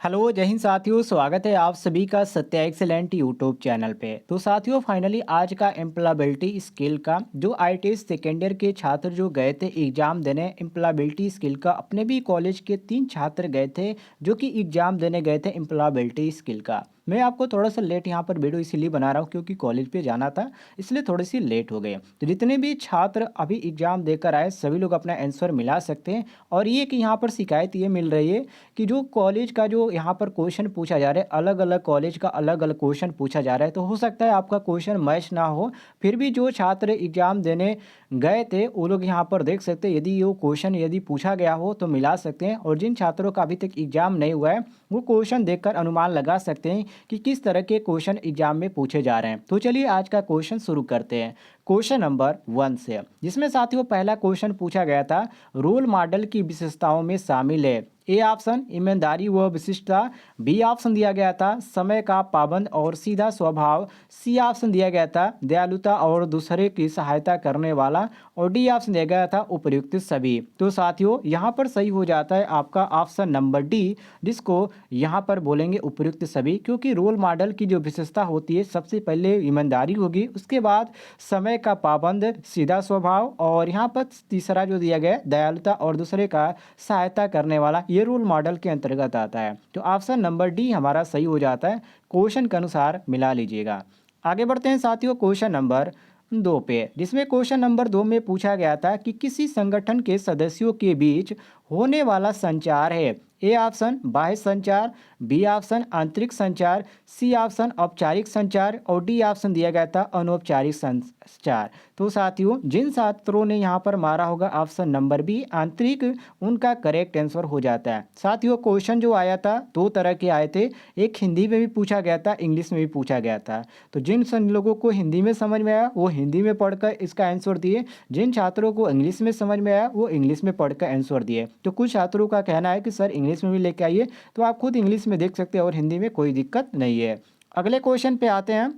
Hello जय हिंद साथियों, स्वागत है आप सभी का सत्या एक्सेलेंट यूट्यूब चैनल पे। तो साथियों फाइनली आज का एम्प्लॉयबिलिटी स्किल का जो आईटीएस सेकेंड ईयर के छात्र जो गए थे एग्जाम देने एम्प्लॉयबिलिटी स्किल का, अपने भी कॉलेज के 3 छात्र गए थे जो कि एग्जाम देने गए थे एम्प्लॉयबिलिटी स्किल का। मैं आपको थोड़ा सा लेट यहाँ पर वीडियो इसीलिए बना रहा हूँ क्योंकि कॉलेज पे जाना था, इसलिए थोड़ी सी लेट हो गए। तो जितने भी छात्र अभी एग्जाम देकर आए सभी लोग अपना आंसर मिला सकते हैं। और ये कि यहाँ पर शिकायत ये मिल रही है कि जो कॉलेज का जो यहाँ पर क्वेश्चन पूछा जा रहा है, अलग अलग कॉलेज का अलग अलग क्वेश्चन पूछा जा रहा है, तो हो सकता है आपका क्वेश्चन मैच ना हो। फिर भी जो छात्र एग्जाम देने गए थे वो लोग यहाँ पर देख सकते हैं, यदि वो क्वेश्चन यदि पूछा गया हो तो मिला सकते हैं। और जिन छात्रों का अभी तक एग्जाम नहीं हुआ है वो क्वेश्चन देखकर अनुमान लगा सकते हैं कि किस तरह के क्वेश्चन एग्जाम में पूछे जा रहे हैं। तो चलिए आज का क्वेश्चन शुरू करते हैं क्वेश्चन नंबर 1 से, जिसमें साथियों पहला क्वेश्चन पूछा गया था रोल मॉडल की विशेषताओं में शामिल है। ए ऑप्शन ईमानदारी व विशिष्टता, बी ऑप्शन दिया गया था समय का पाबंद और सीधा स्वभाव, सी ऑप्शन दिया गया था दयालुता और दूसरे की सहायता करने वाला, और डी ऑप्शन दिया गया था उपयुक्त सभी। तो साथियों यहाँ पर सही हो जाता है आपका ऑप्शन नंबर डी, जिसको यहाँ पर बोलेंगे उपयुक्त सभी, क्योंकि रोल मॉडल की जो विशेषता होती है सबसे पहले ईमानदारी होगी, उसके बाद समय का पाबंद, सीधा स्वभाव, और यहाँ पर तीसरा जो दिया गया है दयालुता और दूसरे का सहायता करने वाला, ये रोल मॉडल के अंतर्गत आता है। तो ऑप्शन नंबर डी हमारा सही हो जाता है, क्वेश्चन के अनुसार मिला लीजिएगा। आगे बढ़ते हैं साथियों क्वेश्चन नंबर 2 पे, जिसमें क्वेश्चन नंबर 2 में पूछा गया था कि किसी संगठन के सदस्यों के बीच होने वाला संचार है। ए ऑप्शन बाह्य संचार, बी ऑप्शन आंतरिक संचार, सी ऑप्शन औपचारिक संचार, और डी ऑप्शन दिया गया था अनौपचारिक संचार। तो साथियों जिन छात्रों ने यहाँ पर मारा होगा ऑप्शन नंबर बी आंतरिक, उनका करेक्ट आंसर हो जाता है। साथियों क्वेश्चन जो आया था 2 तरह के आए थे, एक हिंदी में भी पूछा गया था, इंग्लिश में भी पूछा गया था। तो जिन लोगों को हिंदी में समझ में आया वो हिंदी में पढ़कर इसका आंसर दिए, जिन छात्रों को इंग्लिश में समझ में आया वो इंग्लिश में पढ़कर आंसर दिए। तो कुछ छात्रों का कहना है कि सर इंग्लिश में भी लेके आइए, तो आप खुद इंग्लिश में देख सकते हैं और हिंदी में कोई दिक्कत नहीं है। अगले क्वेश्चन पे आते हैं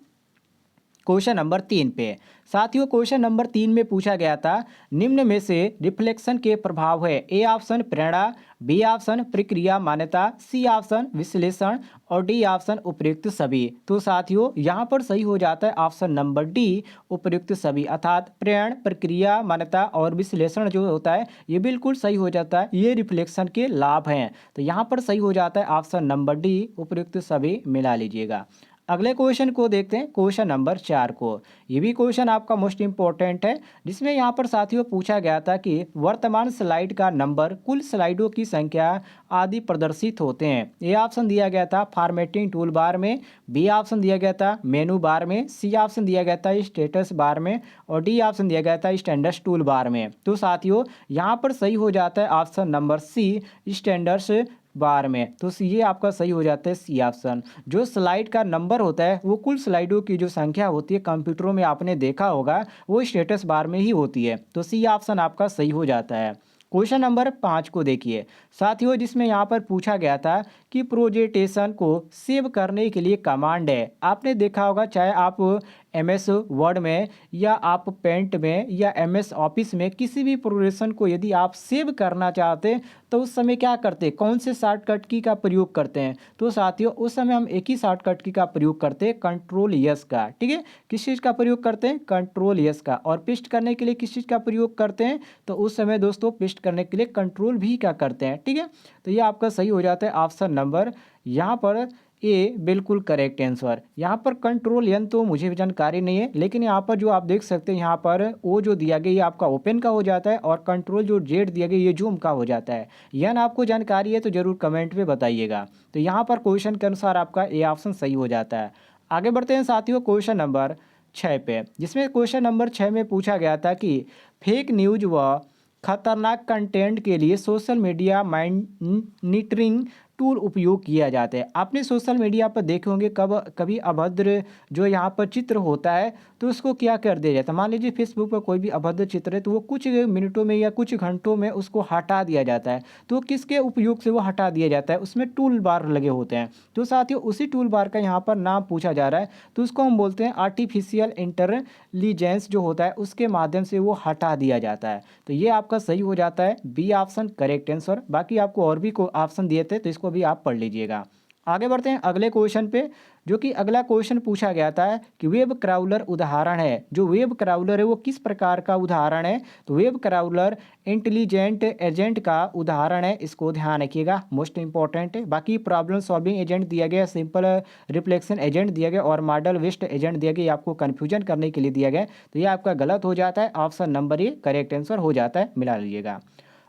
क्वेश्चन नंबर 3 पे। साथियों क्वेश्चन नंबर 3 में पूछा गया था निम्न में से रिफ्लेक्शन के प्रभाव है। ए ऑप्शन प्रेरणा, बी ऑप्शन प्रक्रिया मान्यता, सी ऑप्शन विश्लेषण, और डी ऑप्शन उपयुक्त सभी। तो साथियों यहाँ पर सही हो जाता है ऑप्शन नंबर डी उपयुक्त सभी, अर्थात प्रेरण, प्रक्रिया मान्यता और विश्लेषण जो होता है ये बिल्कुल सही हो जाता है, ये रिफ्लेक्शन के लाभ हैं। तो यहाँ पर सही हो जाता है ऑप्शन नंबर डी उपयुक्त सभी, मिला लीजिएगा। अगले क्वेश्चन को देखते हैं क्वेश्चन नंबर 4 को। ये भी क्वेश्चन आपका मोस्ट इंपॉर्टेंट है, जिसमें यहाँ पर साथियों पूछा गया था कि वर्तमान स्लाइड का नंबर कुल स्लाइडों की संख्या आदि प्रदर्शित होते हैं। ए ऑप्शन दिया गया था फॉर्मेटिंग टूल बार में, बी ऑप्शन दिया गया था मेनू बार में, सी ऑप्शन दिया गया था स्टेटस बार में, और डी ऑप्शन दिया गया था स्टैंडर्ड्स टूल बार में। तो साथियों यहाँ पर सही हो जाता है ऑप्शन नंबर सी स्टैंडर्ड्स बार में। तो ये आपका सही हो जाता है सी ऑप्शन। जो स्लाइड का नंबर होता है वो कुल स्लाइडों की जो संख्या होती है कंप्यूटरों में आपने देखा होगा वो स्टेटस बार में ही होती है। तो सी ऑप्शन आपका सही हो जाता है। क्वेश्चन नंबर 5 को देखिए साथियों, जिसमें यहाँ पर पूछा गया था कि प्रोजेंटेशन को सेव करने के लिए कमांड है। आपने देखा होगा चाहे आप एमएस वर्ड में या आप पेंट में या एमएस ऑफिस में किसी भी प्रोजेक्शन को यदि आप सेव करना चाहते हैं तो उस समय क्या करते हैं, कौन से शॉर्टकट की का प्रयोग करते हैं। तो साथियों उस समय हम एक ही शॉर्टकट की का प्रयोग करते हैं, कंट्रोल यस का। ठीक है, किस चीज़ का प्रयोग करते हैं, कंट्रोल यस का। और पेस्ट करने के लिए किस चीज़ का प्रयोग करते हैं, तो उस समय दोस्तों पेस्ट करने के लिए कंट्रोल भी का करते हैं। ठीक है, तो ये आपका सही हो जाता है ऑप्शन नंबर यहाँ पर ए बिल्कुल करेक्ट आंसर। यहाँ पर कंट्रोल एन तो मुझे भी जानकारी नहीं है, लेकिन यहाँ पर जो आप देख सकते हैं यहाँ पर ओ जो दिया गया ये आपका ओपन का हो जाता है, और कंट्रोल जो जेड दिया गया ये जूम का हो जाता है। एन आपको जानकारी है तो जरूर कमेंट में बताइएगा। तो यहाँ पर क्वेश्चन के अनुसार आपका ए ऑप्शन सही हो जाता है। आगे बढ़ते हैं साथियों क्वेश्चन नंबर 6 पे, जिसमें क्वेश्चन नंबर 6 में पूछा गया था कि फेक न्यूज व खतरनाक कंटेंट के लिए सोशल मीडिया मॉनिटरिंग टूल उपयोग किया जाता है। आपने सोशल मीडिया पर देखे होंगे कभी अभद्र जो यहाँ पर चित्र होता है तो उसको क्या कर दिया जाता है। मान लीजिए फेसबुक पर कोई भी अभद्र चित्र है तो वो कुछ मिनटों में या कुछ घंटों में उसको हटा दिया जाता है। तो किसके उपयोग से वो हटा दिया जाता है, उसमें टूल बार लगे होते हैं। तो साथियों उसी टूल बार का यहाँ पर नाम पूछा जा रहा है, तो उसको हम बोलते हैं आर्टिफिशियल इंटेलिजेंस जो होता है उसके माध्यम से वो हटा दिया जाता है। तो ये आपका सही हो जाता है बी ऑप्शन करेक्ट आंसर। बाकी आपको और भी को ऑप्शन दिए थे तो इसको को भी आप पढ़ लीजिएगा। आगे बढ़ते हैं अगले क्वेश्चन पे, जो कि अगला क्वेश्चन पूछा गया था कि वेब क्राउलर उदाहरण है। जो वेब क्राउलर है वो किस प्रकार का उदाहरण है? तो वेब क्राउलर इंटेलिजेंट एजेंट का उदाहरण है, इसको ध्यान रखिएगा, मोस्ट इंपॉर्टेंट है। बाकी प्रॉब्लम सॉल्विंग एजेंट दिया गया, सिंपल रिफ्लेक्शन एजेंट दिया गया और मॉडल वेस्ट एजेंट दिया गया, ये आपको कन्फ्यूजन करने के लिए दिया गया। तो ये आपका गलत हो जाता है, option number A correct answer हो जाता है, मिला लीजिएगा।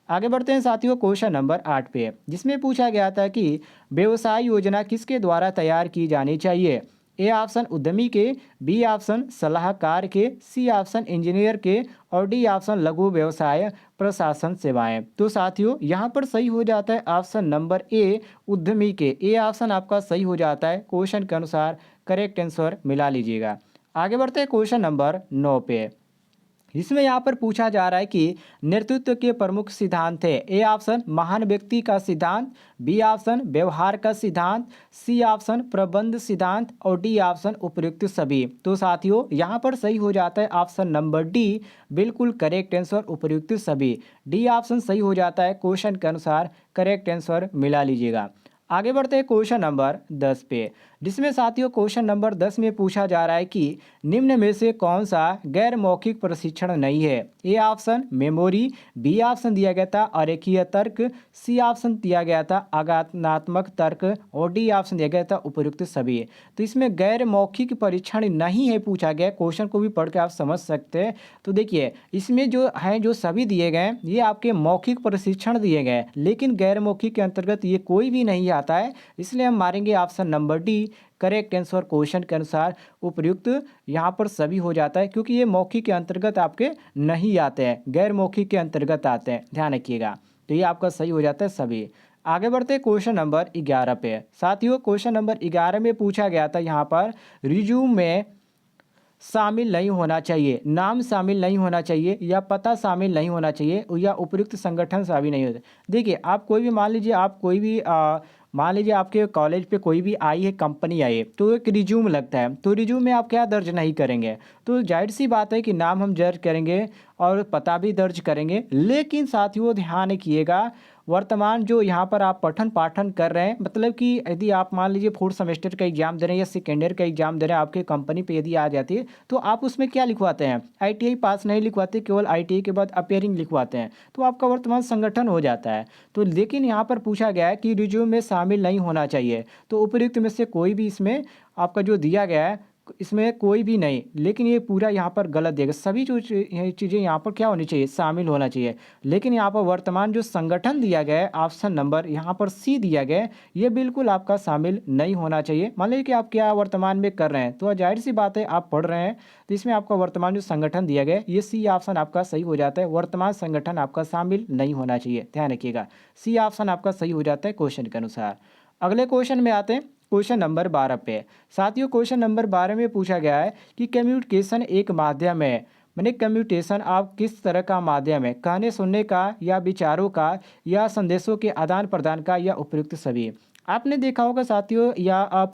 आगे बढ़ते हैं साथियों क्वेश्चन नंबर 8 पे, जिसमें पूछा गया था कि व्यवसाय योजना किसके द्वारा तैयार की जानी चाहिए? ए ऑप्शन उद्यमी के, बी ऑप्शन सलाहकार के, सी ऑप्शन इंजीनियर के और डी ऑप्शन लघु व्यवसाय प्रशासन सेवाएं। तो साथियों यहाँ पर सही हो जाता है ऑप्शन नंबर ए उद्यमी के। ए ऑप्शन आपका सही हो जाता है, क्वेश्चन के अनुसार करेक्ट आंसर मिला लीजिएगा। आगे बढ़ते हैं क्वेश्चन नंबर 9 पे, इसमें यहाँ पर पूछा जा रहा है कि नेतृत्व के प्रमुख सिद्धांत है। ए ऑप्शन महान व्यक्ति का सिद्धांत, बी ऑप्शन व्यवहार का सिद्धांत, सी ऑप्शन प्रबंध सिद्धांत और डी ऑप्शन उपयुक्त सभी। तो साथियों यहाँ पर सही हो जाता है ऑप्शन नंबर डी, बिल्कुल करेक्ट आंसर उपयुक्त सभी। डी ऑप्शन सही हो जाता है, क्वेश्चन के अनुसार करेक्ट आंसर मिला लीजिएगा। आगे बढ़ते हैं क्वेश्चन नंबर 10 पे, जिसमें साथियों क्वेश्चन नंबर 10 में पूछा जा रहा है कि निम्न में से कौन सा गैर मौखिक प्रशिक्षण नहीं है? A option memory, B option दिया गया था अरेखीय तर्क, सी ऑप्शन दिया गया था आगात्मक तर्क और डी ऑप्शन दिया गया था उपयुक्त सभी। तो इसमें गैर मौखिक परीक्षण नहीं है पूछा गया, क्वेश्चन को भी पढ़ के आप समझ सकते हैं। तो देखिए इसमें जो है जो सभी दिए गए ये आपके मौखिक प्रशिक्षण दिए गए, लेकिन गैर मौखिक के अंतर्गत ये कोई भी नहीं आता है, इसलिए हम मारेंगे option number D correct answer, question के अनुसार उपयुक्त यहाँ पर सभी हो जाता है, क्योंकि ये मौखिक के अंतर्गत आपके नहीं आते हैं, गैर मौखिक के अंतर्गत आते हैं, ध्यान रखिएगा। तो ये आपका सही हो जाता है सभी। आगे बढ़ते हैं क्वेश्चन नंबर 11 पे। साथियों क्वेश्चन नंबर 11 में पूछा गया था यहाँ पर रिज्यूम में शामिल नहीं होना चाहिए, नाम शामिल नहीं होना चाहिए या पता शामिल नहीं होना चाहिए या उपयुक्त संगठन शामिल नहीं होता। देखिए आप कोई भी मान लीजिए, आप कोई भी मान लीजिए आपके कॉलेज पे कोई भी आई है, कंपनी आई है, तो एक रिज्यूम लगता है, तो रिज्यूम में आप क्या दर्ज नहीं करेंगे? तो जाहिर सी बात है कि नाम हम दर्ज करेंगे और पता भी दर्ज करेंगे, लेकिन साथियों ध्यान रखिएगा वर्तमान जो यहाँ पर आप पठन पाठन कर रहे हैं, मतलब कि यदि आप मान लीजिए फोर्थ सेमेस्टर का एग्जाम दे रहे हैं या सेकेंड ईयर का एग्जाम दे रहे हैं, आपके कंपनी पे यदि आ जाती है तो आप उसमें क्या लिखवाते हैं? आईटीआई पास नहीं लिखवाते, केवल आईटीआई के बाद अपेयरिंग लिखवाते हैं, तो आपका वर्तमान संगठन हो जाता है। तो लेकिन यहाँ पर पूछा गया है कि रिज्यूम में शामिल नहीं होना चाहिए, तो उपयुक्त में से कोई भी इसमें आपका जो दिया गया है इसमें कोई भी नहीं, लेकिन ये पूरा यहाँ पर गलत देगा। सभी जो चीज़ें यहाँ पर क्या होनी चाहिए? शामिल होना चाहिए, लेकिन यहाँ पर वर्तमान जो संगठन दिया गया है ऑप्शन नंबर यहाँ पर सी दिया गया है, ये बिल्कुल आपका शामिल नहीं होना चाहिए। मान लीजिए कि आप क्या वर्तमान में कर रहे हैं, तो जाहिर सी बात है आप पढ़ रहे हैं, तो इसमें आपका वर्तमान जो संगठन दिया गया है ये सी ऑप्शन आपका सही हो जाता है, वर्तमान संगठन आपका शामिल नहीं होना चाहिए, ध्यान रखिएगा। सी ऑप्शन आपका सही हो जाता है क्वेश्चन के अनुसार। अगले क्वेश्चन में आते हैं क्वेश्चन नंबर 12 पे। साथियों क्वेश्चन नंबर 12 में पूछा गया है कि कम्युनिकेशन एक माध्यम है, मैंने कम्युनिकेशन आप किस तरह का माध्यम है? कहने सुनने का या विचारों का या संदेशों के आदान प्रदान का या उपयुक्त सभी। आपने देखा होगा साथियों, या आप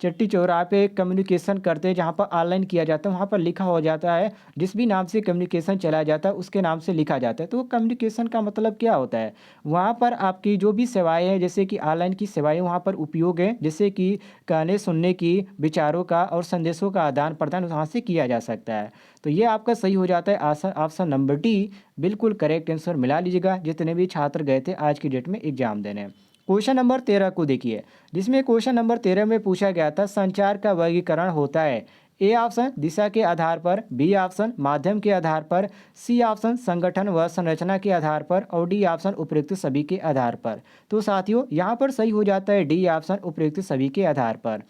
चट्टी चौराहे पे कम्युनिकेशन करते हैं जहाँ पर ऑनलाइन किया जाता है, वहाँ पर लिखा हो जाता है जिस भी नाम से कम्युनिकेशन चलाया जाता है उसके नाम से लिखा जाता है। तो कम्युनिकेशन का मतलब क्या होता है? वहाँ पर आपकी जो भी सेवाएं हैं, जैसे कि ऑनलाइन की सेवाएं वहाँ पर उपयोग है, जैसे कि कहने सुनने की, विचारों का और संदेशों का आदान प्रदान वहाँ से किया जा सकता है। तो ये आपका सही हो जाता है ऑप्शन नंबर डी, बिल्कुल करेक्ट आंसर मिला लीजिएगा जितने भी छात्र गए थे आज की डेट में एग्जाम देने। क्वेश्चन नंबर 13 को देखिए, जिसमें क्वेश्चन नंबर 13 में पूछा गया था संचार का वर्गीकरण होता है। ए ऑप्शन दिशा के आधार पर, बी ऑप्शन माध्यम के आधार पर, सी ऑप्शन संगठन व संरचना के आधार पर और डी ऑप्शन उपयुक्त सभी के आधार पर। तो साथियों यहाँ पर सही हो जाता है डी ऑप्शन उपयुक्त सभी के आधार पर।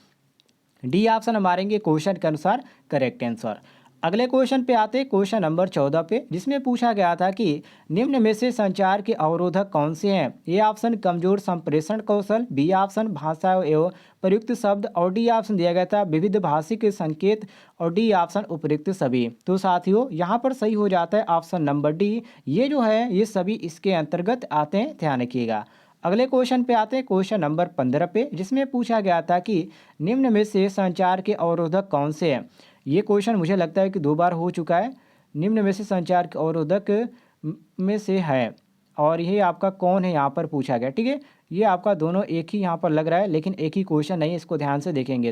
डी ऑप्शन हम मारेंगे क्वेश्चन के अनुसार करेक्ट आंसर। अगले क्वेश्चन पे आते हैं क्वेश्चन नंबर 14 पे, जिसमें पूछा गया था कि निम्न में से संचार के अवरोधक कौन से हैं? ए ऑप्शन कमजोर संप्रेषण कौशल, बी ऑप्शन भाषा एवं प्रयुक्त शब्द और डी ऑप्शन दिया गया था विविध भाषिक संकेत और डी ऑप्शन उपयुक्त सभी। तो साथियों यहाँ पर सही हो जाता है ऑप्शन नंबर डी, ये जो है ये सभी इसके अंतर्गत आते हैं, ध्यान रखिएगा। अगले क्वेश्चन पे आते हैं क्वेश्चन नंबर 15 पे, जिसमें पूछा गया था कि निम्न में से संचार के अवरोधक कौन से हैं? ये क्वेश्चन मुझे लगता है कि 2 बार हो चुका है। निम्न में से संचार के अवरोधक में से है, और ये आपका कौन है यहाँ पर पूछा गया, ठीक है। ये आपका दोनों एक ही यहाँ पर लग रहा है, लेकिन एक ही क्वेश्चन नहीं है, इसको ध्यान से देखेंगे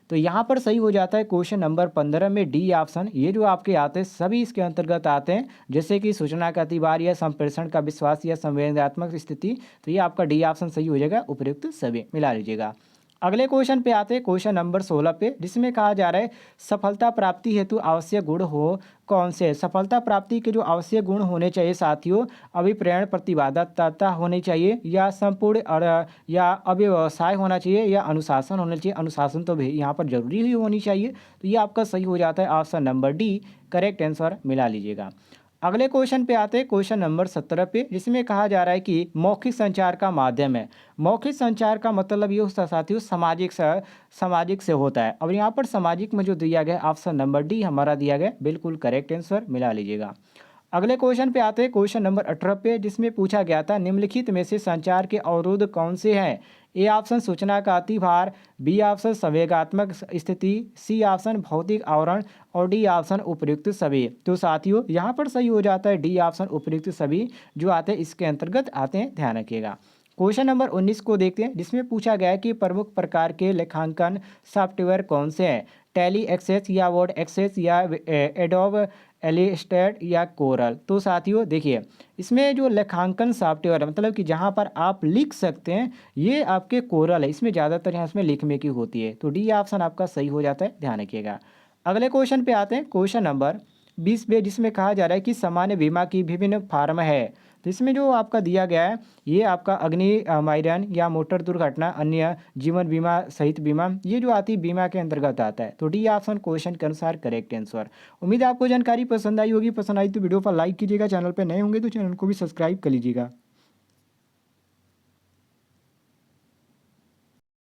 तो यहाँ पर सही हो जाता है क्वेश्चन नंबर 15 में डी ऑप्शन। ये जो आपके आते हैं सभी इसके अंतर्गत आते हैं, जैसे कि सूचना का अतिवार या संप्रेषण का विश्वास या संवेदनात्मक स्थिति। तो ये आपका डी ऑप्शन सही हो जाएगा, उपयुक्त सभी मिला लीजिएगा। अगले क्वेश्चन पे आते हैं, क्वेश्चन नंबर 16 पे, जिसमें कहा जा रहा है सफलता प्राप्ति हेतु आवश्यक गुण हो कौन से। सफलता प्राप्ति के जो आवश्यक गुण होने चाहिए साथियों, अभिप्रेरण प्रतिबाधकता होनी चाहिए, या संपूर्ण और या अव्यवसाय होना चाहिए, या अनुशासन होना चाहिए। अनुशासन तो भी यहाँ पर जरूरी ही होनी चाहिए। तो ये आपका सही हो जाता है option number D, correct answer मिला लीजिएगा। अगले क्वेश्चन पे आते हैं, क्वेश्चन नंबर 17 पे, जिसमें कहा जा रहा है कि मौखिक संचार का माध्यम है। मौखिक संचार का मतलब ये होता है साथियों सामाजिक से होता है। अब यहाँ पर सामाजिक में जो दिया गया ऑप्शन नंबर डी हमारा दिया गया, बिल्कुल करेक्ट आंसर मिला लीजिएगा। अगले क्वेश्चन पे आते हैं, क्वेश्चन नंबर 18 पे, जिसमें पूछा गया था निम्नलिखित में से संचार के अवरोध कौन से हैं। ए ऑप्शन सूचना का अतिभार, बी ऑप्शन संवेगात्मक स्थिति, सी ऑप्शन भौतिक आवरण, और डी ऑप्शन उपयुक्त सभी। तो साथियों यहाँ पर सही हो जाता है डी ऑप्शन उपयुक्त सभी, जो आते हैं इसके अंतर्गत आते हैं, ध्यान रखिएगा। क्वेश्चन नंबर 19 को देखते हैं, जिसमें पूछा गया है कि प्रमुख प्रकार के लेखांकन सॉफ्टवेयर कौन से हैं। टैली एक्सेस या वर्ड एक्सेस या एडोब एलिस्टेट या कोरल। तो साथियों देखिए, इसमें जो लेखांकन सॉफ्टवेयर मतलब कि जहां पर आप लिख सकते हैं, ये आपके कोरल है। इसमें ज़्यादातर यहाँ इसमें लिख में की होती है। तो डी ऑप्शन आपका सही हो जाता है, ध्यान रखिएगा। अगले क्वेश्चन पे आते हैं, क्वेश्चन नंबर 20 पे, जिसमें कहा जा रहा है कि सामान्य बीमा की विभिन्न फार्म है। तो इसमें जो आपका दिया गया है, ये आपका अग्नि माइरन या मोटर दुर्घटना, अन्य जीवन बीमा सहित बीमा, ये जो आती बीमा के अंतर्गत आता है। तो डी ऑप्शन क्वेश्चन के अनुसार करेक्ट आंसर। उम्मीद है आपको जानकारी पसंद आई होगी। पसंद आई तो वीडियो पर लाइक कीजिएगा, चैनल पर नए होंगे तो चैनल को भी सब्सक्राइब कर लीजिएगा।